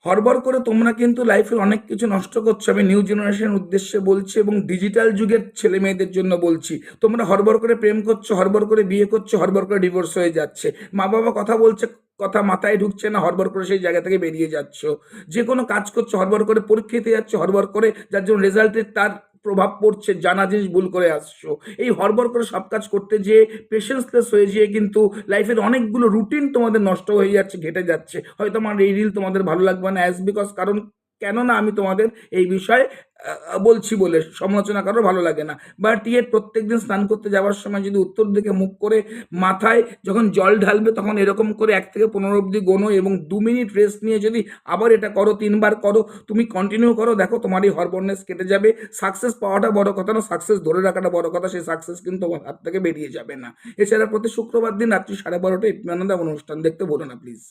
হড়বড় করে তোমরা কিন্তু লাইফের অনেক কিছু নষ্ট করছো। আমি নিউ জেনারেশনের উদ্দেশ্যে বলছি এবং ডিজিটাল যুগের ছেলে মেয়েদের জন্য বলছি। তোমরা হড়বড় করে প্রেম করছো, হড়বড় করে বিয়ে করছো, হড়বড় করে ডিভোর্স হয়ে যাচ্ছে। মা বাবা কথা বলছে, কথা মাথায় ঢুকছে না, হড়বড় করে সেই জায়গা থেকে বেরিয়ে যাচ্ছ। যে কোনো কাজ করছো, হড়বড় করে পরীক্ষা দিতে যাচ্ছ, হড়বড় করে, যার জন্য রেজাল্টের তার প্রভাব পড়ছে, জানা জিনিস ভুল করে আসছো। এই হড়বড় করে সব কাজ করতে যেয়ে পেশেন্সলেস হয়ে যেয়ে কিন্তু লাইফের অনেকগুলো রুটিন তোমাদের নষ্ট হয়ে যাচ্ছে, ঘেটে যাচ্ছে। হয়তো আমার এই রিল তোমাদের ভালো লাগবে না, অ্যাজ বিকজ কারণ কেননা আমি তোমাদের এই বিষয়ে বলছি বলে, সমালোচনা কারো ভালো লাগে না। বাট প্রত্যেকদিন স্নান করতে যাওয়ার সময় যদি উত্তর দিকে মুখ করে মাথায় যখন জল ঢালবে তখন এরকম করে 1 থেকে 15 অব্দি গোনো এবং 2 মিনিট রেস্ট নিয়ে যদি আবার এটা করো, 3 বার করো, তুমি কন্টিনিউ করো, দেখো তোমার এই হরমোননেস কেটে যাবে। সাকসেস পাওয়াটা বড় কথা না, সাকসেস ধরে রাখাটা বড় কথা। সেই সাকসেস কিন্তু তোমার হাত থেকে বেরিয়ে যাবে না। এছাড়া প্রতি শুক্রবার দিন রাত্রি 12:30 ইটমানন্দা অনুষ্ঠান দেখতে বলো না প্লিজ।